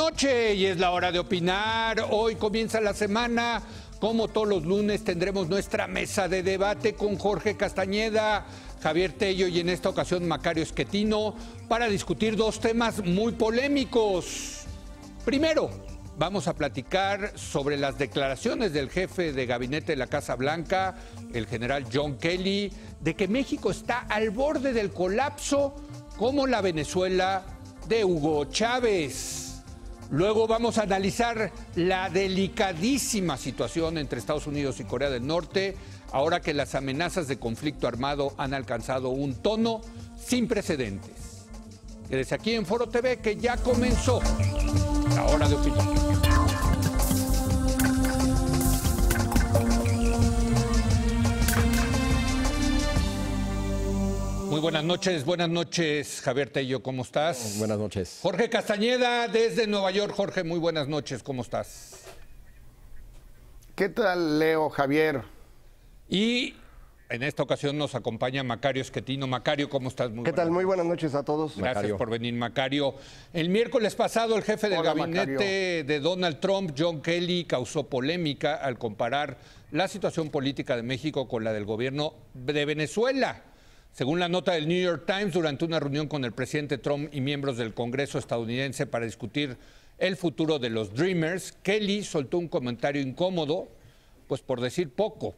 Noche y es la hora de opinar. Hoy comienza la semana. Como todos los lunes tendremos nuestra mesa de debate con Jorge Castañeda, Javier Tello y en esta ocasión Macario Schettino para discutir dos temas muy polémicos. Primero, vamos a platicar sobre las declaraciones del jefe de gabinete de la Casa Blanca, el general John Kelly, de que México está al borde del colapso como la Venezuela de Hugo Chávez. Luego vamos a analizar la delicadísima situación entre Estados Unidos y Corea del Norte, ahora que las amenazas de conflicto armado han alcanzado un tono sin precedentes. Quédese aquí en Foro TV que ya comenzó la hora de opinar. Muy buenas noches, Javier Tello, ¿cómo estás? Buenas noches. Jorge Castañeda, desde Nueva York. Jorge, muy buenas noches, ¿cómo estás? ¿Qué tal, Leo, Javier? Y en esta ocasión nos acompaña Macario Schettino. Macario, ¿cómo estás? ¿Qué tal? Muy buenas noches a todos. Gracias Macario. por venir, Macario. El miércoles pasado, el jefe del gabinete Macario. de Donald Trump, John Kelly, causó polémica al comparar la situación política de México con la del gobierno de Venezuela. Según la nota del New York Times, durante una reunión con el presidente Trump y miembros del Congreso estadounidense para discutir el futuro de los Dreamers, Kelly soltó un comentario incómodo, pues por decir poco,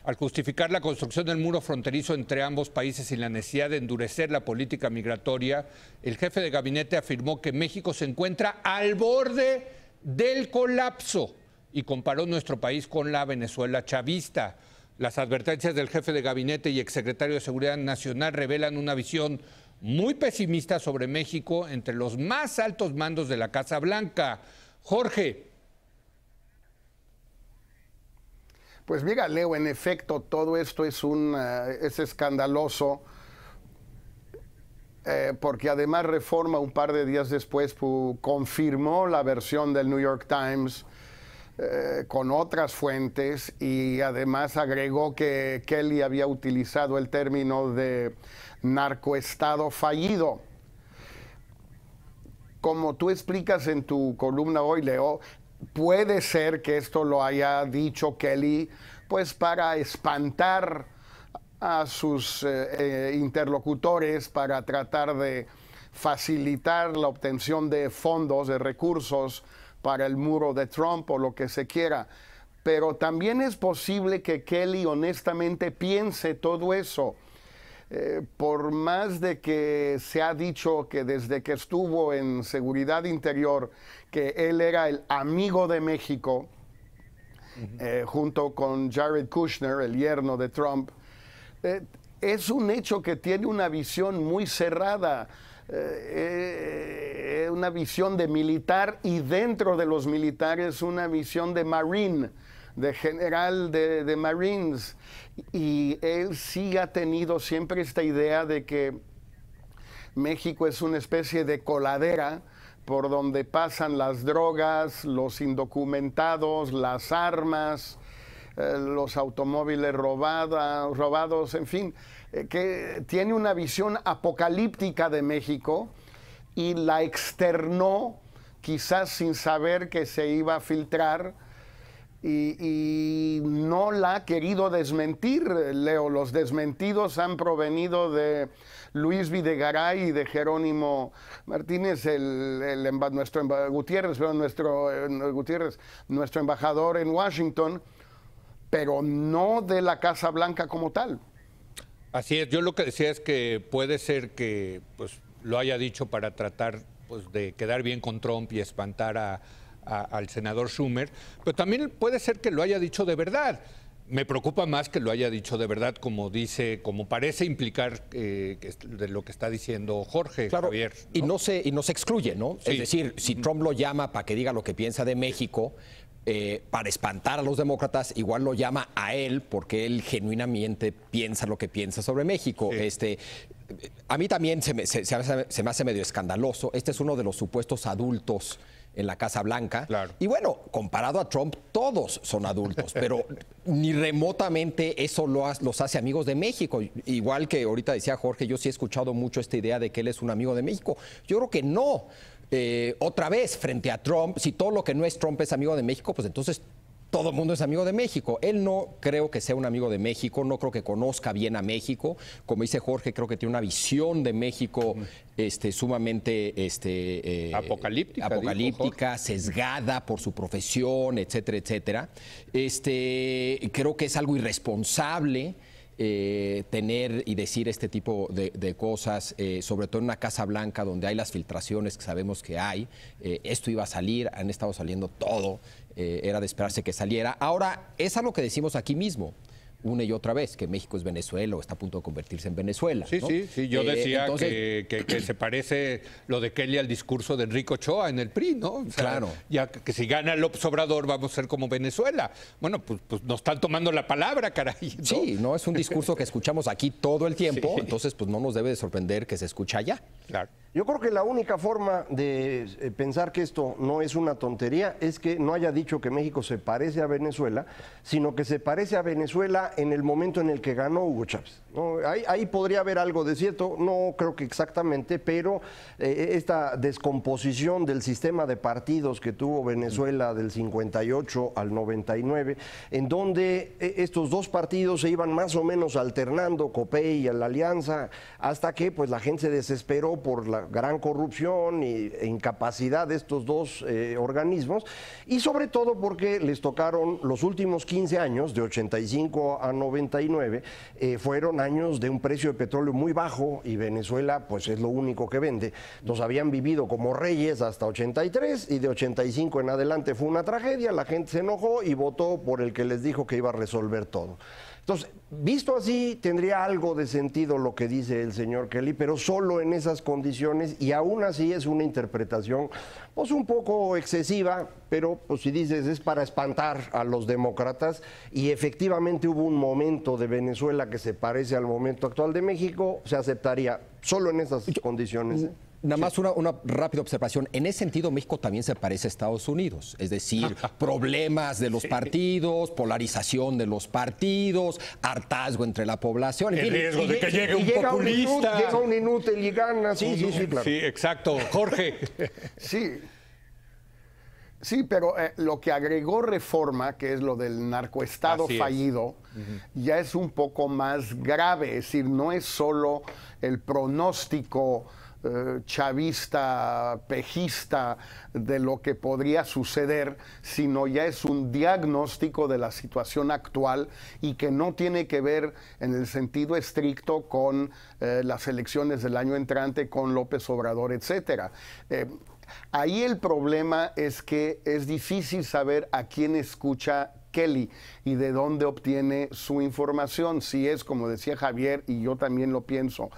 al justificar la construcción del muro fronterizo entre ambos países y la necesidad de endurecer la política migratoria. El jefe de gabinete afirmó que México se encuentra al borde del colapso y comparó nuestro país con la Venezuela chavista. Las advertencias del jefe de gabinete y exsecretario de Seguridad Nacional revelan una visión muy pesimista sobre México entre los más altos mandos de la Casa Blanca. Jorge. Pues mira, Leo, en efecto, todo esto es escandaloso, porque además Reforma un par de días después confirmó la versión del New York Times con otras fuentes y además agregó que Kelly había utilizado el término de narcoestado fallido. Como tú explicas en tu columna hoy, Leo, puede ser que esto lo haya dicho Kelly pues para espantar a sus interlocutores, para tratar de facilitar la obtención de fondos, de recursos para el muro de Trump o lo que se quiera. Pero también es posible que Kelly honestamente piense todo eso. Por más de que se ha dicho que desde que estuvo en Seguridad Interior, que él era el amigo de México, junto con Jared Kushner, el yerno de Trump, es un hecho que tiene una visión muy cerrada, una visión de militar y dentro de los militares una visión de marine, de general de Marines. Y él sí ha tenido siempre esta idea de que México es una especie de coladera por donde pasan las drogas, los indocumentados, las armas, los automóviles robados, en fin, que tiene una visión apocalíptica de México y la externó quizás sin saber que se iba a filtrar y no la ha querido desmentir, Leo. Los desmentidos han provenido de Luis Videgaray y de Jerónimo Martínez, nuestro embajador en Washington, pero no de la Casa Blanca como tal. Así es, yo lo que decía es que puede ser que pues, lo haya dicho para tratar pues, de quedar bien con Trump y espantar al senador Schumer, pero también puede ser que lo haya dicho de verdad. Me preocupa más que lo haya dicho de verdad, como parece implicar de lo que está diciendo Jorge, claro, Javier, ¿no? Y no se excluye, ¿no? Sí. Es decir, si Trump lo llama para que diga lo que piensa de México, para espantar a los demócratas, igual lo llama a él porque él genuinamente piensa lo que piensa sobre México. Sí. A mí también se me hace medio escandaloso. Este es uno de los supuestos adultos en la Casa Blanca. Claro. Y bueno, comparado a Trump, todos son adultos, pero ni remotamente eso los hace amigos de México. Igual que ahorita decía Jorge, yo sí he escuchado mucho esta idea de que él es un amigo de México. Yo creo que no. otra vez frente a Trump, si todo lo que no es Trump es amigo de México, pues entonces todo el mundo es amigo de México. Él no creo que sea un amigo de México, no creo que conozca bien a México. Como dice Jorge, creo que tiene una visión de México sumamente apocalíptica, sesgada por su profesión, etcétera, etcétera. Creo que es algo irresponsable tener y decir este tipo de cosas, sobre todo en una Casa Blanca donde hay las filtraciones que sabemos que hay. Esto iba a salir, han estado saliendo todo. Era de esperarse que saliera. Ahora, es algo que decimos aquí mismo, una y otra vez, que México es Venezuela o está a punto de convertirse en Venezuela. Sí, ¿no? sí, yo decía entonces, que se parece lo de Kelly al discurso de Enrique Ochoa en el PRI, ¿no? O sea, claro. Ya que si gana López Obrador vamos a ser como Venezuela. Bueno, pues nos están tomando la palabra, caray, ¿no? Sí, no es un discurso que escuchamos aquí todo el tiempo, sí. Entonces pues no nos debe de sorprender que se escucha allá. Claro. Yo creo que la única forma de pensar que esto no es una tontería es que no haya dicho que México se parece a Venezuela, sino que se parece a Venezuela en el momento en el que ganó Hugo Chávez, ¿no? Ahí podría haber algo de cierto, no creo que exactamente, pero esta descomposición del sistema de partidos que tuvo Venezuela del 58 al 99, en donde estos dos partidos se iban más o menos alternando, COPEI y la Alianza, hasta que pues la gente se desesperó por la gran corrupción e incapacidad de estos dos organismos, y sobre todo porque les tocaron los últimos 15 años, de 85 a 99, fueron años de un precio de petróleo muy bajo y Venezuela pues es lo único que vende. Nos habían vivido como reyes hasta 83 y de 85 en adelante fue una tragedia, la gente se enojó y votó por el que les dijo que iba a resolver todo. Entonces, visto así, tendría algo de sentido lo que dice el señor Kelly, pero solo en esas condiciones, y aún así es una interpretación pues un poco excesiva, pero pues si dices es para espantar a los demócratas, y efectivamente hubo un momento de Venezuela que se parece al momento actual de México, se aceptaría solo en esas condiciones. Nada más una rápida observación. En ese sentido, México también se parece a Estados Unidos. Es decir, problemas de los partidos, polarización de los partidos, hartazgo entre la población. El riesgo de que llegue un populista. Llega un inútil y gana. Sí, claro. Sí, exacto. Jorge. Sí, pero lo que agregó Reforma, que es lo del narcoestado fallido, ya es un poco más grave. Es decir, no es solo el pronóstico chavista, pejista de lo que podría suceder, sino ya es un diagnóstico de la situación actual y que no tiene que ver en el sentido estricto con las elecciones del año entrante, con López Obrador, etcétera. Ahí el problema es que es difícil saber a quién escucha Kelly y de dónde obtiene su información, si es, como decía Javier, y yo también lo pienso,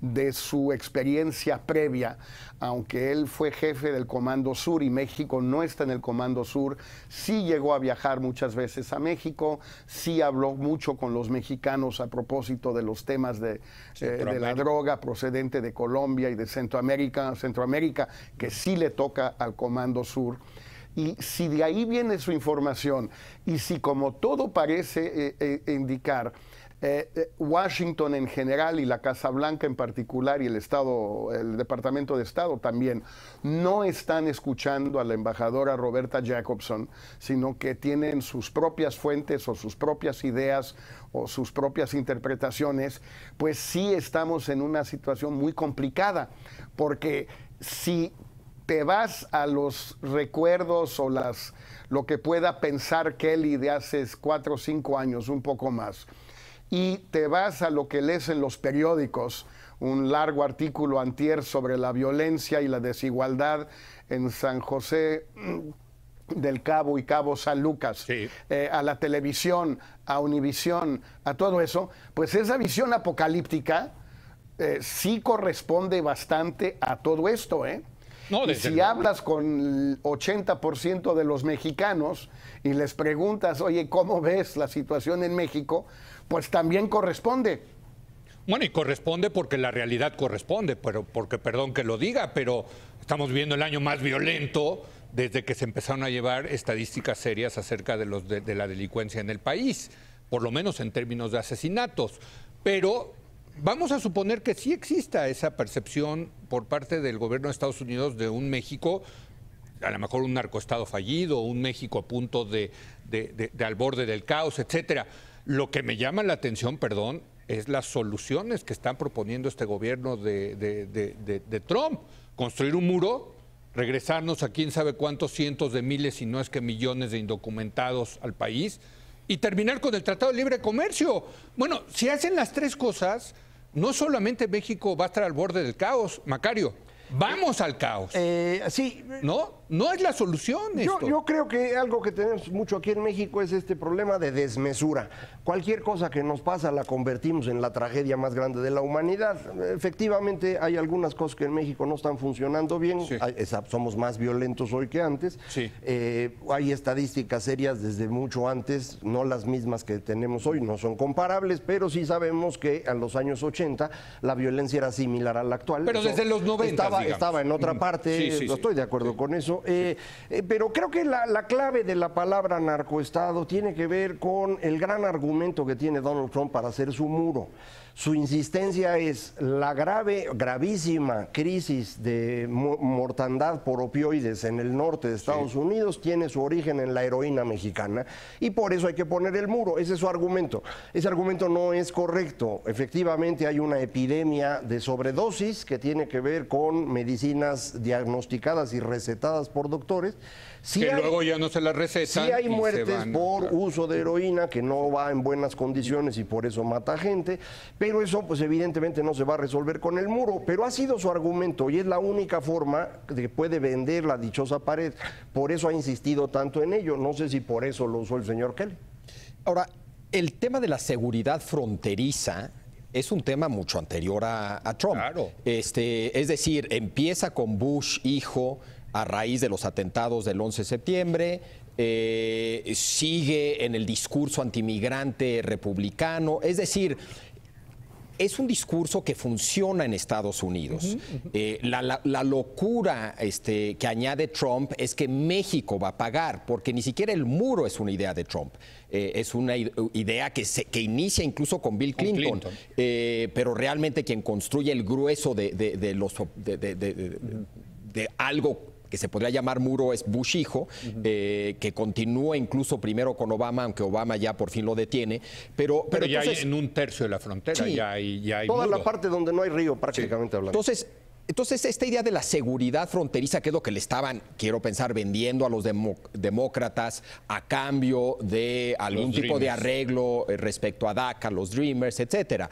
de su experiencia previa, aunque él fue jefe del Comando Sur y México no está en el Comando Sur, sí llegó a viajar muchas veces a México, sí habló mucho con los mexicanos a propósito de los temas de la droga procedente de Colombia y de Centroamérica, que sí le toca al Comando Sur. Y si de ahí viene su información, y si como todo parece indicar, Washington en general y la Casa Blanca en particular y el Departamento de Estado también no están escuchando a la embajadora Roberta Jacobson, sino que tienen sus propias fuentes o sus propias ideas o sus propias interpretaciones, pues sí estamos en una situación muy complicada, porque si te vas a los recuerdos o lo que pueda pensar Kelly de hace 4 o 5 años, un poco más, y te vas a lo que lees en los periódicos, un largo artículo antier sobre la violencia y la desigualdad en San José del Cabo y Cabo San Lucas, a la televisión, a Univisión, a todo eso, pues esa visión apocalíptica sí corresponde bastante a todo esto, No, y si hablas con el 80% de los mexicanos y les preguntas, oye, ¿cómo ves la situación en México? Pues también corresponde. Bueno, y corresponde porque la realidad corresponde, pero porque, perdón que lo diga, pero estamos viviendo el año más violento desde que se empezaron a llevar estadísticas serias acerca de la delincuencia en el país, por lo menos en términos de asesinatos. Pero vamos a suponer que sí exista esa percepción por parte del gobierno de Estados Unidos de un México, a lo mejor un narcoestado fallido, un México a punto de al borde del caos, etcétera. Lo que me llama la atención, perdón, es las soluciones que están proponiendo este gobierno de Trump. Construir un muro, regresarnos a quién sabe cuántos cientos de miles, si no es que millones de indocumentados al país, y terminar con el Tratado de Libre Comercio. Bueno, si hacen las tres cosas, no solamente México va a estar al borde del caos, Macario, vamos al caos. Sí. No es la solución esto. Yo creo que algo que tenemos mucho aquí en México es este problema de desmesura. Cualquier cosa que nos pasa la convertimos en la tragedia más grande de la humanidad. Efectivamente, hay algunas cosas que en México no están funcionando bien. Sí. Somos más violentos hoy que antes. Sí. Hay estadísticas serias desde mucho antes, no las mismas que tenemos hoy, no son comparables, pero sí sabemos que en los años 80 la violencia era similar a la actual. Pero desde los 90, estaba en otra parte, estoy de acuerdo con eso. Pero creo que la clave de la palabra narcoestado tiene que ver con el gran argumento que tiene Donald Trump para hacer su muro. Su insistencia es la gravísima crisis de mortandad por opioides en el norte de Estados Unidos tiene su origen en la heroína mexicana y por eso hay que poner el muro. Ese es su argumento. Ese argumento no es correcto. Efectivamente hay una epidemia de sobredosis que tiene que ver con medicinas diagnosticadas y recetadas por doctores. Luego ya no se las recetan. Sí hay muertes por claro, uso de heroína que no va en buenas condiciones y por eso mata gente, pero eso pues evidentemente no se va a resolver con el muro, pero ha sido su argumento y es la única forma de que puede vender la dichosa pared, por eso ha insistido tanto en ello, no sé si por eso lo usó el señor Kelly. Ahora, el tema de la seguridad fronteriza es un tema mucho anterior a Trump. Claro. Es decir, empieza con Bush hijo a raíz de los atentados del 11 de septiembre, sigue en el discurso antimigrante republicano, es decir, es un discurso que funciona en Estados Unidos. La locura que añade Trump es que México va a pagar, porque ni siquiera el muro es una idea de Trump. Es una idea que inicia incluso con Bill Clinton. Pero realmente quien construye el grueso de algo que se podría llamar muro es Bush hijo, que continúa incluso primero con Obama, aunque Obama ya por fin lo detiene. Pero ya entonces, hay en un tercio de la frontera, sí, ya hay toda muro. la parte donde no hay río prácticamente hablando. Entonces, esta idea de la seguridad fronteriza, que es lo que le estaban, quiero pensar, vendiendo a los demócratas a cambio de algún Los tipo de Dreamers. arreglo respecto a DACA, los Dreamers, etcétera.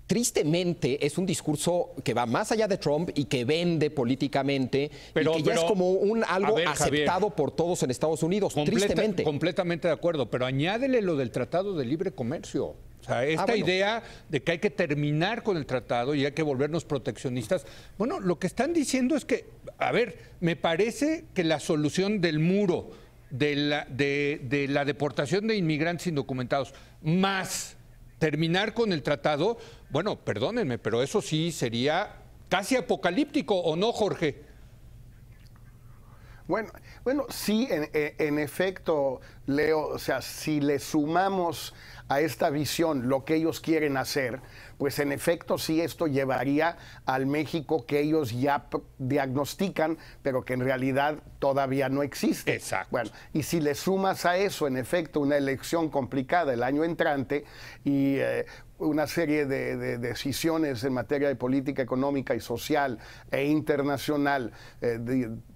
Tristemente es un discurso que va más allá de Trump y que vende políticamente y que ya es como algo aceptado Javier, por todos en Estados Unidos, tristemente. Completamente de acuerdo, pero añádele lo del Tratado de Libre Comercio. O sea, esta idea de que hay que terminar con el tratado y hay que volvernos proteccionistas. Bueno, lo que están diciendo es que, a ver, me parece que la solución del muro, de la deportación de inmigrantes indocumentados, más terminar con el tratado, bueno, perdónenme, pero eso sí sería casi apocalíptico, ¿o no, Jorge? Bueno, sí, en efecto, Leo, o sea, si le sumamos a esta visión lo que ellos quieren hacer, pues en efecto sí esto llevaría al México que ellos ya diagnostican, pero que en realidad todavía no existe. Exacto. Bueno, y si le sumas a eso, en efecto, una elección complicada el año entrante y una serie de decisiones en materia de política económica y social e internacional,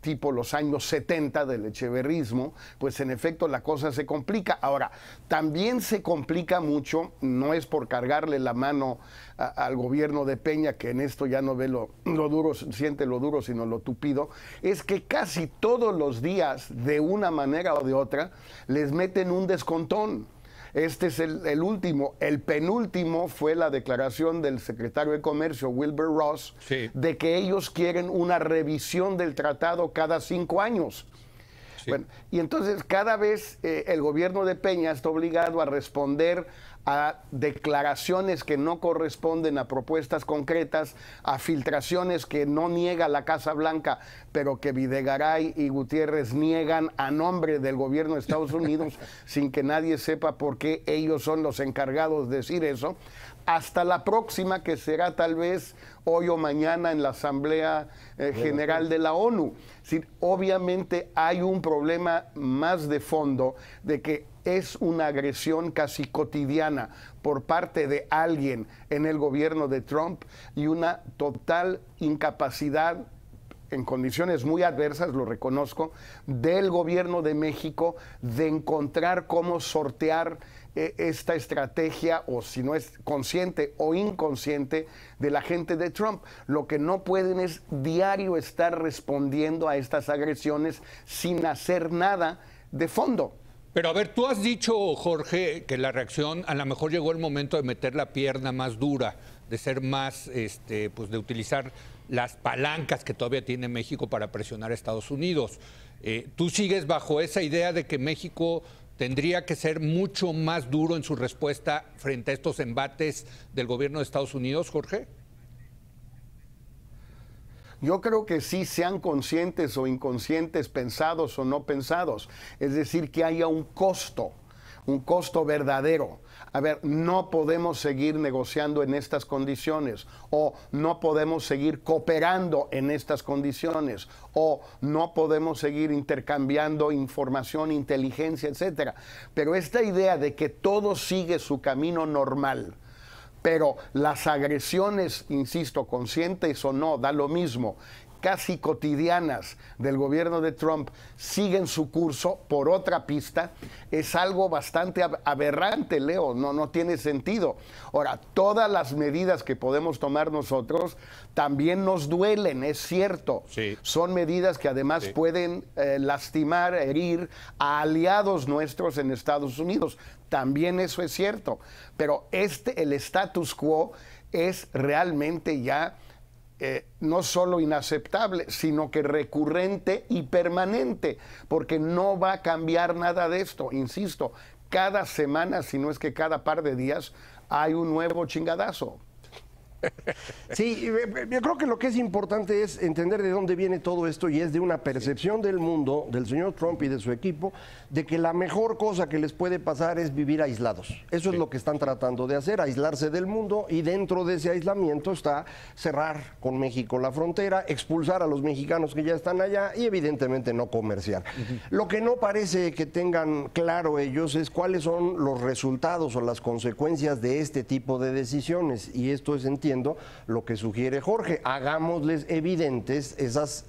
tipo los años 70 del echeverrismo, pues en efecto la cosa se complica. Ahora, también se complica mucho, no es por cargarle la mano al gobierno de Peña, que en esto ya no ve lo duro, siente lo duro, sino lo tupido, es que casi todos los días, de una manera o de otra, les meten un descontón. Este es el último. El penúltimo fue la declaración del secretario de Comercio, Wilbur Ross, sí, de que ellos quieren una revisión del tratado cada 5 años. Sí. Bueno, y entonces cada vez el gobierno de Peña está obligado a responder a declaraciones que no corresponden a propuestas concretas, a filtraciones que no niega la Casa Blanca, pero que Videgaray y Gutiérrez niegan a nombre del gobierno de Estados Unidos, sin que nadie sepa por qué ellos son los encargados de decir eso, hasta la próxima, que será tal vez hoy o mañana en la Asamblea General de la ONU. Es decir, obviamente hay un problema más de fondo de que es una agresión casi cotidiana por parte de alguien en el gobierno de Trump y una total incapacidad, en condiciones muy adversas, lo reconozco, del gobierno de México de encontrar cómo sortear esta estrategia, o si no es consciente o inconsciente, de la gente de Trump. Lo que no pueden es diario estar respondiendo a estas agresiones sin hacer nada de fondo. Pero a ver, tú has dicho, Jorge, que la reacción, a lo mejor llegó el momento de meter la pierna más dura, de ser más, pues de utilizar las palancas que todavía tiene México para presionar a Estados Unidos. ¿Tú sigues bajo esa idea de que México tendría que ser mucho más duro en su respuesta frente a estos embates del gobierno de Estados Unidos, Jorge? Yo creo que sí, sean conscientes o inconscientes, pensados o no pensados. Es decir, que haya un costo verdadero. A ver, no podemos seguir negociando en estas condiciones, o no podemos seguir cooperando en estas condiciones, o no podemos seguir intercambiando información, inteligencia, etcétera. Pero esta idea de que todo sigue su camino normal, pero las agresiones, insisto, conscientes o no, da lo mismo, casi cotidianas del gobierno de Trump siguen su curso por otra pista, es algo bastante aberrante, Leo, no tiene sentido. Ahora, todas las medidas que podemos tomar nosotros también nos duelen, es cierto. Sí. Son medidas que además pueden lastimar, herir a aliados nuestros en Estados Unidos. También eso es cierto. Pero el status quo es realmente ya no solo inaceptable, sino que recurrente y permanente, porque no va a cambiar nada de esto. Insisto, cada semana, si no es que cada par de días, hay un nuevo chingadazo. Sí, yo creo que lo que es importante es entender de dónde viene todo esto, y es de una percepción del mundo, del señor Trump y de su equipo, de que la mejor cosa que les puede pasar es vivir aislados. Eso es lo que están tratando de hacer, aislarse del mundo, y dentro de ese aislamiento está cerrar con México la frontera, expulsar a los mexicanos que ya están allá y evidentemente no comerciar. Lo que no parece que tengan claro ellos es cuáles son los resultados o las consecuencias de este tipo de decisiones, y esto es, entiendo, lo que sugiere Jorge, hagámosles evidentes esas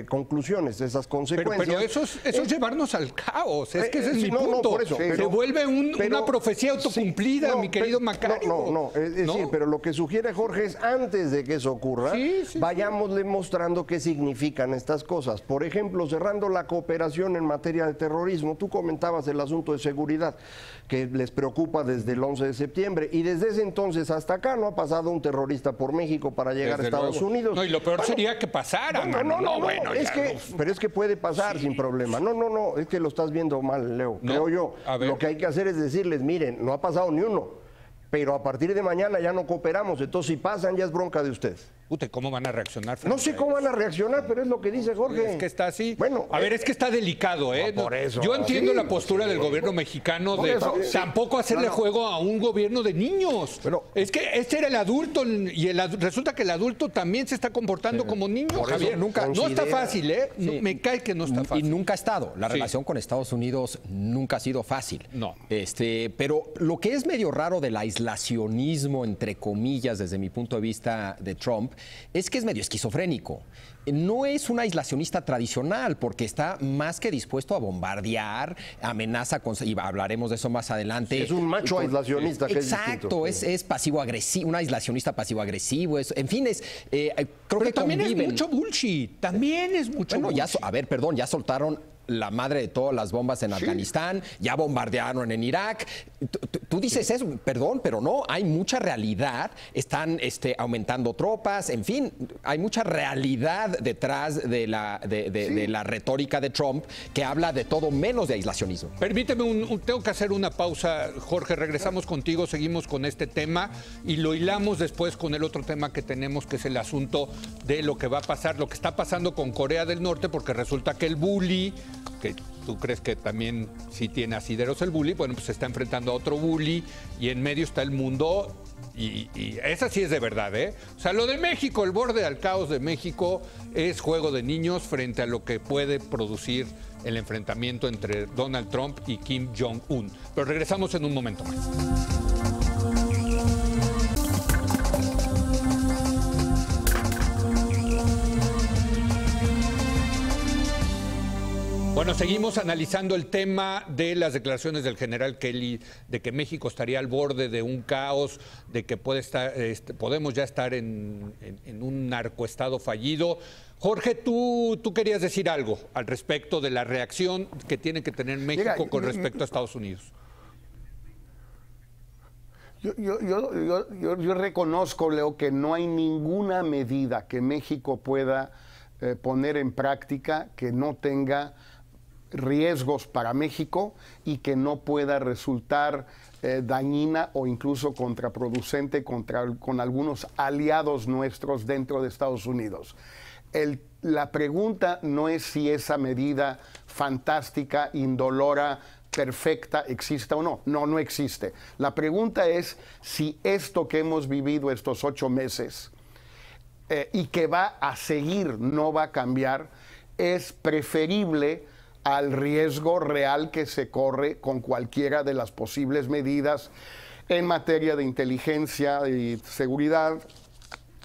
conclusiones, esas consecuencias. Pero eso es llevarnos al caos, es que ese es mi punto. No, por eso, se vuelve una profecía autocumplida, mi querido Macario. Es decir, pero lo que sugiere Jorge es, antes de que eso ocurra, vayámosle mostrando qué significan estas cosas. Por ejemplo, cerrando la cooperación en materia de terrorismo, tú comentabas el asunto de seguridad, que les preocupa desde el 11 de septiembre, y desde ese entonces hasta acá no ha pasado un terrorista por México para llegar a Estados Unidos. No, y lo peor sería que pasara. Pero es que puede pasar sin problema. No, es que lo estás viendo mal, Leo. Creo yo. Lo que hay que hacer es decirles, miren, no ha pasado ni uno, pero a partir de mañana ya no cooperamos, entonces si pasan ya es bronca de ustedes. ¿Cómo van a reaccionar? No sé cómo van a reaccionar, pero es lo que dice Jorge. Es que está así. Bueno, a ver, es que está delicado, ¿eh? Por eso. Yo entiendo la postura del gobierno mexicano de tampoco hacerle juego a un gobierno de niños. Pero es que este era el adulto y resulta que el adulto también se está comportando como niño, Javier. No está fácil, ¿eh? Me cae que no está fácil. Y nunca ha estado. La relación con Estados Unidos nunca ha sido fácil. No. Pero lo que es medio raro del aislacionismo, entre comillas, desde mi punto de vista de Trump, es que es medio esquizofrénico. No es un aislacionista tradicional, porque está más que dispuesto a bombardear, amenaza con, y hablaremos de eso más adelante. Es un macho aislacionista. Exacto, es pasivo-agresivo, un aislacionista pasivo-agresivo. En fin, creo pero que también conviven. Es mucho bullshit. También es mucho bullshit. Ya soltaron la madre de todas las bombas en Afganistán, ya bombardearon en Irak. Tú dices eso, perdón, pero no, hay mucha realidad, están aumentando tropas, en fin, hay mucha realidad detrás de la retórica de Trump que habla de todo menos de aislacionismo. Permíteme, tengo que hacer una pausa, Jorge, regresamos contigo, seguimos con este tema y lo hilamos después con el otro tema que tenemos, que es el asunto de lo que va a pasar, lo que está pasando con Corea del Norte, porque resulta que el bully, que tú crees que también sí tiene asideros el bully, bueno, pues se está enfrentando a otro bully y en medio está el mundo y esa sí es de verdad, ¿eh? O sea, lo de México, el borde al caos de México es juego de niños frente a lo que puede producir el enfrentamiento entre Donald Trump y Kim Jong-un. Pero regresamos en un momento más. Bueno, seguimos analizando el tema de las declaraciones del general Kelly de que México estaría al borde de un caos, de que podemos ya estar en un narcoestado fallido. Jorge, tú querías decir algo al respecto de la reacción que tiene que tener México con respecto a Estados Unidos. Yo reconozco, Leo, que no hay ninguna medida que México pueda poner en práctica que no tenga riesgos para México y que no pueda resultar dañina o incluso contraproducente con algunos aliados nuestros dentro de Estados Unidos. La pregunta no es si esa medida fantástica, indolora, perfecta exista o no. No, no existe. La pregunta es si esto que hemos vivido estos 8 meses y que va a seguir, no va a cambiar, es preferible al riesgo real que se corre con cualquiera de las posibles medidas en materia de inteligencia y seguridad,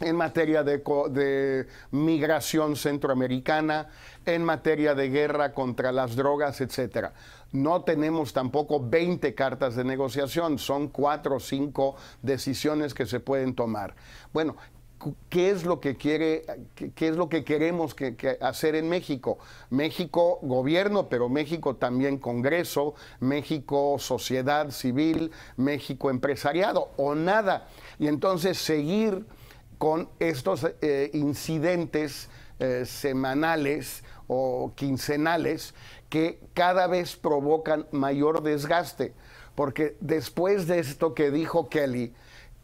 en materia de migración centroamericana, en materia de guerra contra las drogas, etcétera. No tenemos tampoco 20 cartas de negociación, son 4 o 5 decisiones que se pueden tomar. Bueno, ¿qué es lo que queremos hacer en México? México gobierno, pero México también Congreso, México sociedad civil, México empresariado o nada. Y entonces seguir con estos incidentes semanales o quincenales que cada vez provocan mayor desgaste. Porque después de esto que dijo Kelly,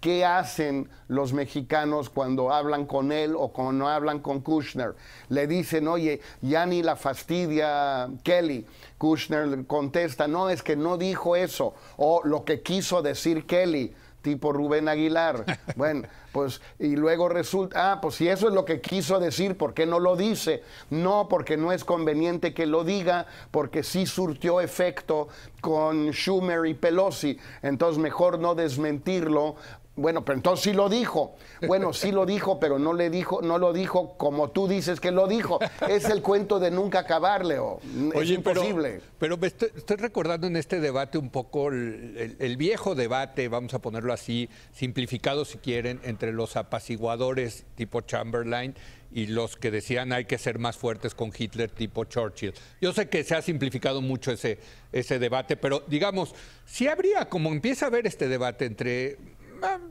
¿qué hacen los mexicanos cuando hablan con él o cuando hablan con Kushner? Le dicen, oye, ya ni la fastidia Kelly. Kushner contesta, no, es que no dijo eso. O lo que quiso decir Kelly, tipo Rubén Aguilar. Bueno, pues, y luego resulta, pues si eso es lo que quiso decir, ¿por qué no lo dice? No, porque no es conveniente que lo diga, porque sí surtió efecto con Schumer y Pelosi. Entonces, mejor no desmentirlo. Bueno, pero entonces sí lo dijo. Bueno, sí lo dijo, pero no lo dijo como tú dices que lo dijo. Es el cuento de nunca acabar, Leo. Es imposible. Pero me estoy recordando en este debate un poco el viejo debate, vamos a ponerlo así, simplificado si quieren, entre los apaciguadores tipo Chamberlain y los que decían hay que ser más fuertes con Hitler tipo Churchill. Yo sé que se ha simplificado mucho ese debate, pero digamos, si habría, como empieza a haber este debate entre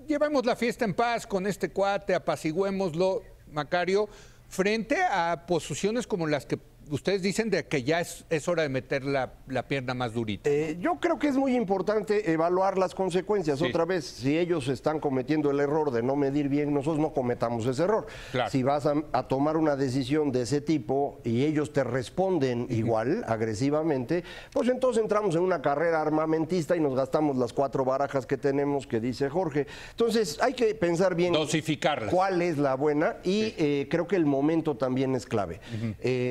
llevemos la fiesta en paz con este cuate, apacigüémoslo, Macario, frente a posiciones como las que ustedes dicen de que ya es hora de meter la pierna más durita. Yo creo que es muy importante evaluar las consecuencias. Sí. Otra vez, si ellos están cometiendo el error de no medir bien, nosotros no cometamos ese error. Claro. Si vas a tomar una decisión de ese tipo y ellos te responden igual, agresivamente, pues entonces entramos en una carrera armamentista y nos gastamos las 4 barajas que tenemos, que dice Jorge. Entonces hay que pensar bien dosificarlas, cuál es la buena y creo que el momento también es clave.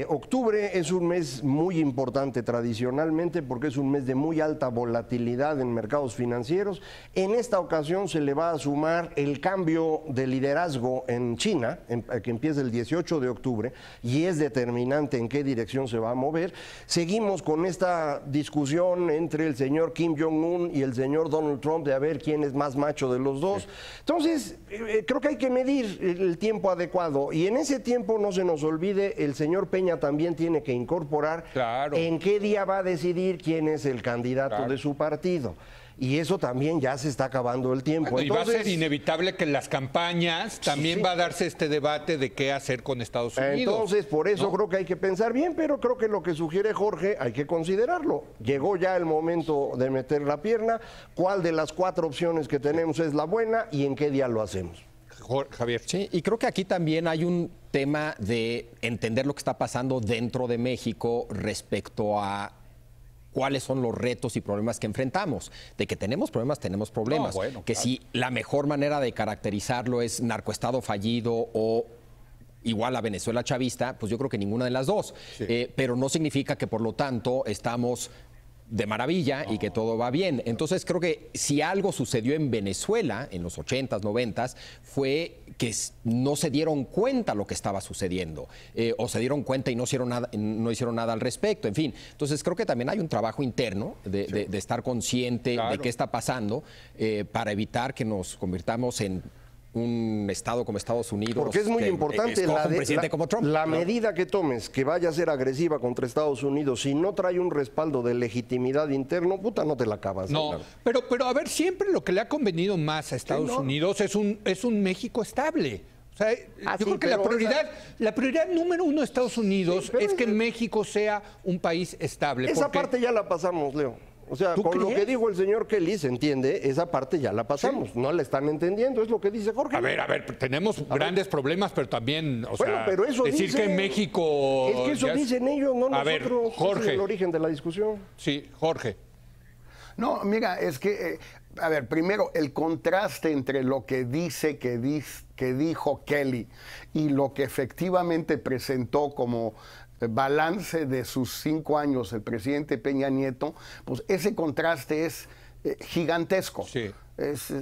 Octubre es un mes muy importante tradicionalmente porque es un mes de muy alta volatilidad en mercados financieros. En esta ocasión se le va a sumar el cambio de liderazgo en China, que empieza el 18 de octubre y es determinante en qué dirección se va a mover. Seguimos con esta discusión entre el señor Kim Jong-un y el señor Donald Trump de a ver quién es más macho de los dos. Entonces, creo que hay que medir el tiempo adecuado y en ese tiempo no se nos olvide, el señor Peña también también tiene que incorporar Claro. en qué día va a decidir quién es el candidato Claro. de su partido. Y eso también ya se está acabando el tiempo. Bueno, y va a ser Entonces, inevitable que en las campañas también sí. va a darse este debate de qué hacer con Estados Unidos. entonces, por eso creo que hay que pensar bien, pero creo que lo que sugiere Jorge hay que considerarlo. Llegó ya el momento de meter la pierna. ¿Cuál de las 4 opciones que tenemos es la buena y en qué día lo hacemos? Javier. Sí, y creo que aquí también hay un tema de entender lo que está pasando dentro de México respecto a cuáles son los retos y problemas que enfrentamos. De que tenemos problemas, tenemos problemas. No, bueno, que claro. si la mejor manera de caracterizarlo es narcoestado fallido o igual a Venezuela chavista, pues yo creo que ninguna de las dos. Sí. Pero no significa que por lo tanto estamos de maravilla y que todo va bien. Entonces creo que si algo sucedió en Venezuela en los 80s, 90s, fue que no se dieron cuenta lo que estaba sucediendo, o se dieron cuenta y no hicieron nada al respecto, en fin. Entonces creo que también hay un trabajo interno de estar consciente Claro. de qué está pasando para evitar que nos convirtamos en un estado como Estados Unidos. Porque es muy que importante escoja un presidente como Trump. la Claro. medida que tomes que vaya a ser agresiva contra Estados Unidos, si no trae un respaldo de legitimidad interno, puta, no te la acabas. No, Claro. pero a ver, siempre lo que le ha convenido más a Estados no. Unidos es un México estable. O sea, Ah, yo sí, creo que pero la prioridad número uno de Estados Unidos Sí, pero es que esa- México sea un país estable. Esa porque- parte ya la pasamos, Leo. O sea, ¿Tú con lo crees? que dijo el señor Kelly, se entiende, esa parte ya la pasamos. No la están entendiendo, es lo que dice Jorge. A ver, tenemos grandes problemas, pero también, o Bueno, sea, pero eso decir dicen. que México... Es que eso ya dicen ellos, no A ver, nosotros. Ese Jorge. es el origen de la discusión. Sí, Jorge. No, mira, es que, a ver, primero, el contraste entre lo que dice que dijo Kelly y lo que efectivamente presentó como balance de sus 5 años el presidente Peña Nieto, pues ese contraste es gigantesco. Sí. Es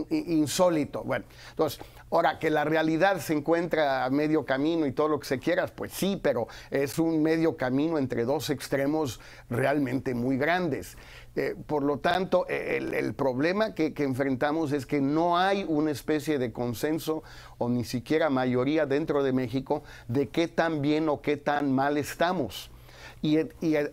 insólito. Bueno, entonces, ahora que la realidad se encuentra a medio camino y todo lo que se quiera, pues sí, pero es un medio camino entre dos extremos realmente muy grandes. Por lo tanto, el problema que enfrentamos es que no hay una especie de consenso o ni siquiera mayoría dentro de México de qué tan bien o qué tan mal estamos. Y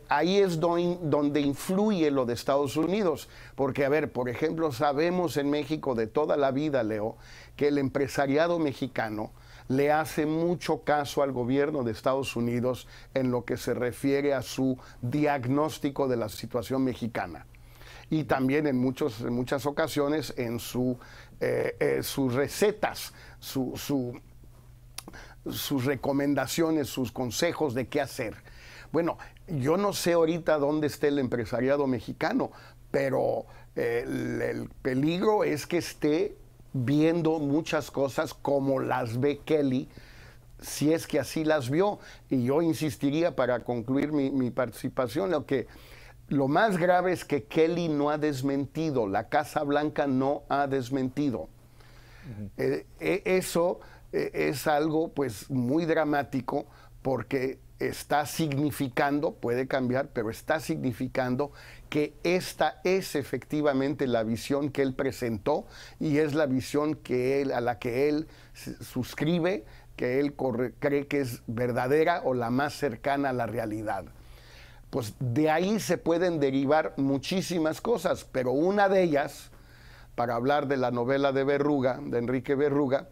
ahí es donde influye lo de Estados Unidos. Porque, a ver, por ejemplo, sabemos en México de toda la vida, Leo, que el empresariado mexicano le hace mucho caso al gobierno de Estados Unidos en lo que se refiere a su diagnóstico de la situación mexicana. Y también en muchas ocasiones en sus recetas, sus recomendaciones, sus consejos de qué hacer. Bueno, yo no sé ahorita dónde esté el empresariado mexicano, pero el peligro es que esté viendo muchas cosas como las ve Kelly, si es que así las vio. Y yo insistiría, para concluir mi participación, lo más grave es que Kelly no ha desmentido, la Casa Blanca no ha desmentido. Eso es algo pues muy dramático, porque está significando, puede cambiar, pero está significando que esta es efectivamente la visión que él presentó y es la visión a la que él suscribe, que él cree que es verdadera o la más cercana a la realidad. Pues de ahí se pueden derivar muchísimas cosas, pero una de ellas, para hablar de la novela de Berruga, de Enrique Berruga,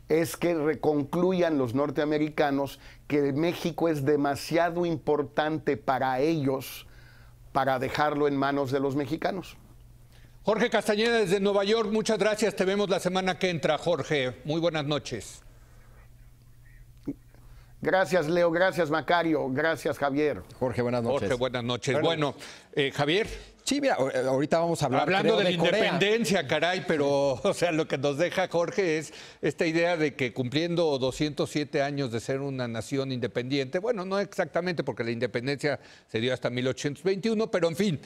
es que concluyan los norteamericanos que México es demasiado importante para ellos para dejarlo en manos de los mexicanos. Jorge Castañeda desde Nueva York, muchas gracias. Te vemos la semana que entra, Jorge. Muy buenas noches. Gracias, Leo. Gracias, Macario. Gracias, Javier. Jorge, buenas noches. Jorge, buenas noches. Bueno, Javier. Sí, mira, ahorita vamos a hablar, Hablando creo, de la Corea. independencia, caray, pero o sea, lo que nos deja Jorge es esta idea de que cumpliendo 207 años de ser una nación independiente, bueno, no exactamente porque la independencia se dio hasta 1821, pero en fin,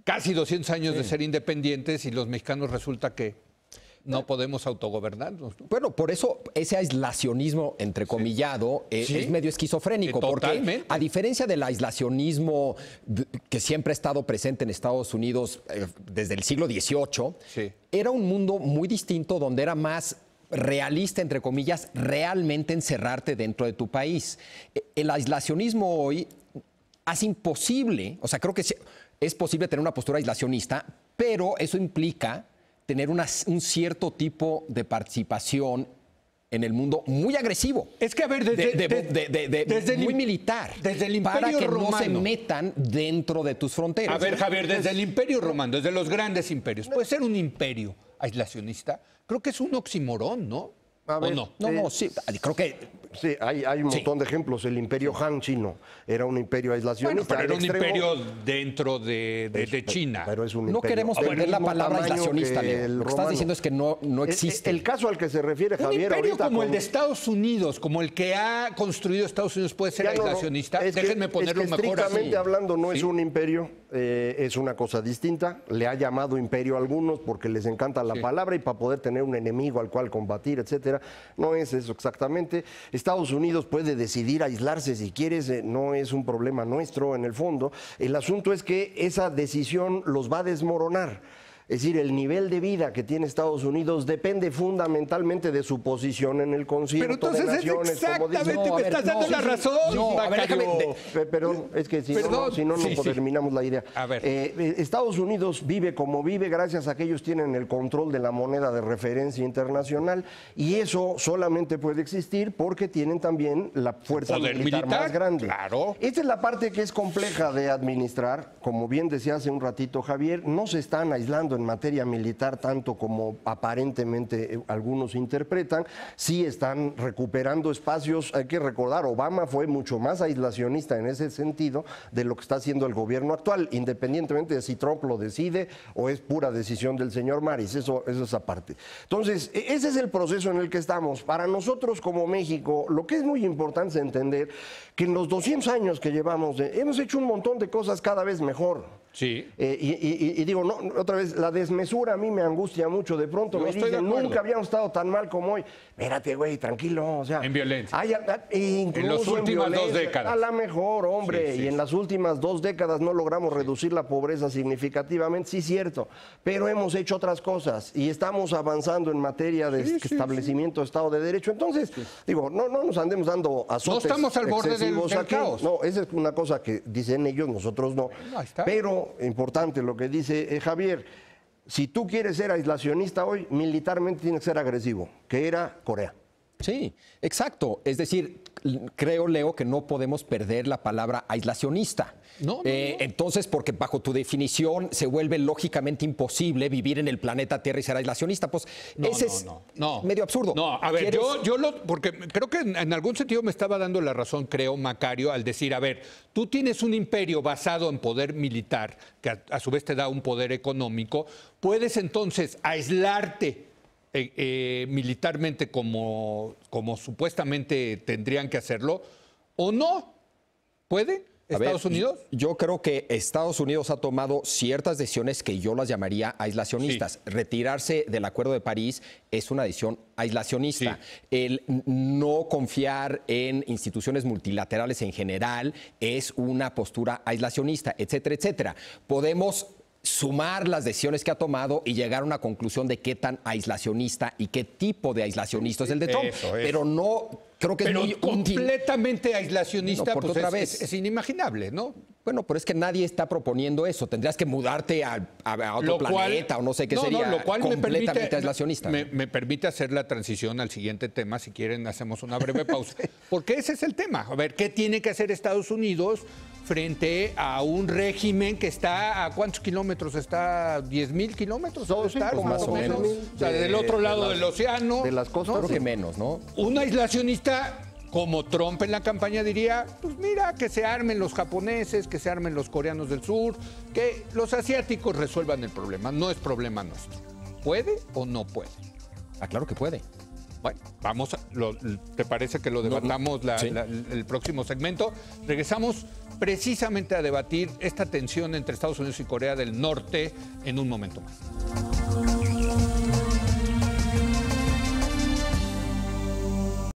casi 200 años de ser independientes y los mexicanos resulta que no podemos autogobernarnos, ¿no? Bueno, por eso ese aislacionismo entrecomillado Sí. es medio esquizofrénico, Totalmente. porque a diferencia del aislacionismo que siempre ha estado presente en Estados Unidos desde el siglo XVIII, Sí. era un mundo muy distinto donde era más realista, entre comillas, realmente encerrarte dentro de tu país. El aislacionismo hoy hace imposible, o sea, creo que es posible tener una postura aislacionista, pero eso implica tener un cierto tipo de participación en el mundo muy agresivo. Es que, a ver, desde muy militar. Desde el Imperio para que Romano no se metan dentro de tus fronteras. A ver, Javier, desde el Imperio Romano, desde los grandes imperios, puede ser un imperio aislacionista. Creo que es un oxímoron, ¿no? A ver, ¿O no? No, sí, creo que... Sí, hay un montón de ejemplos. El Imperio Han chino era un imperio aislacionista. Bueno, pero era un extremo, imperio dentro de China. Pero es un No imperio queremos del perder la mismo palabra tamaño aislacionista, que Leo. el Lo que estás romano. diciendo es que no existe. El caso al que se refiere Un Javier imperio ahorita como el con- de Estados Unidos, como el que ha construido Estados Unidos, puede ser Ya no, aislacionista. es que- Déjenme ponerlo es que mejor así. estrictamente hablando no es ¿Sí? un imperio, es una cosa distinta. Le ha llamado imperio a algunos porque les encanta la Sí. palabra y para poder tener un enemigo al cual combatir, etcétera. No es eso exactamente. Estados Unidos puede decidir aislarse si quieres, no es un problema nuestro en el fondo. El asunto es que esa decisión los va a desmoronar. Es decir, el nivel de vida que tiene Estados Unidos depende fundamentalmente de su posición en el concierto Pero entonces de naciones. es exactamente, No, a me ver, estás no, dando sí, la sí. razón. No, a ver, Macario. déjame- Pero es que si Perdón. no Sí, sí. terminamos la idea. A ver. Estados Unidos vive como vive gracias a que ellos tienen el control de la moneda de referencia internacional y eso solamente puede existir porque tienen también la fuerza Poder militar militar, más grande. claro. Esta es la parte que es compleja de administrar. Como bien decía hace un ratito Javier, no se están aislando en materia militar tanto como aparentemente algunos interpretan, sí están recuperando espacios. Hay que recordar, Obama fue mucho más aislacionista en ese sentido de lo que está haciendo el gobierno actual, independientemente de si Trump lo decide o es pura decisión del señor Maris, eso es aparte. Entonces, ese es el proceso en el que estamos. Para nosotros como México, lo que es muy importante es entender que en los 200 años que llevamos, hemos hecho un montón de cosas cada vez mejor. Sí. Y digo, no, otra vez, la desmesura a mí me angustia mucho. De pronto Yo me estoy de dicen, acuerdo. nunca habíamos estado tan mal como hoy. Espérate, güey, tranquilo. O sea, En violencia. Incluso En las últimas 2 décadas. A la mejor, hombre. Sí, sí, y en sí. las últimas 2 décadas no logramos reducir la pobreza significativamente, sí, cierto. Pero hemos hecho otras cosas y estamos avanzando en materia de establecimiento de Estado de Derecho. Entonces, digo, no nos andemos dando azotes estamos al borde del excesivos aquí. caos. No, esa es una cosa que dicen ellos, nosotros no. Bueno, ahí está. Pero, importante lo que dice Javier, si tú quieres ser aislacionista hoy, militarmente tienes que ser agresivo, que era Corea. Sí, exacto. Es decir, creo, Leo, que no podemos perder la palabra aislacionista. No. Entonces, porque bajo tu definición se vuelve lógicamente imposible vivir en el planeta Tierra y ser aislacionista, pues ese es medio absurdo. No, a ver, ¿Quieres? porque creo que en algún sentido me estaba dando la razón, creo, Macario, al decir, a ver, tú tienes un imperio basado en poder militar, que a su vez te da un poder económico, puedes entonces aislarte militarmente como supuestamente tendrían que hacerlo, o no. ¿Puede Estados Unidos? Yo creo que Estados Unidos ha tomado ciertas decisiones que yo las llamaría aislacionistas. Sí. Retirarse del Acuerdo de París es una decisión aislacionista. Sí. El no confiar en instituciones multilaterales en general es una postura aislacionista, etcétera, etcétera. Podemos sumar las decisiones que ha tomado y llegar a una conclusión de qué tan aislacionista y qué tipo de aislacionista es el de Trump. Eso. Pero no creo que Pero es muy útil. completamente aislacionista, No, porque pues otra vez. es inimaginable, ¿no? Bueno, pero es que nadie está proponiendo eso. Tendrías que mudarte a otro planeta o no sé qué sería lo cual completamente aislacionista. Me permite hacer la transición al siguiente tema. Si quieren, hacemos una breve pausa. Porque ese es el tema. A ver, ¿qué tiene que hacer Estados Unidos frente a un régimen que está a cuántos kilómetros? ¿Está 10,000 kilómetros? No, sí, ¿Está? más o menos. O sea, del otro lado del océano. De las costas. Creo que menos, ¿no? Un aislacionista como Trump en la campaña diría, pues mira, que se armen los japoneses, que se armen los coreanos del sur, que los asiáticos resuelvan el problema, no es problema nuestro. ¿Puede o no puede? Ah, claro que puede. Bueno, ¿te parece que lo debatamos sí. el próximo segmento? Regresamos precisamente a debatir esta tensión entre Estados Unidos y Corea del Norte en un momento más.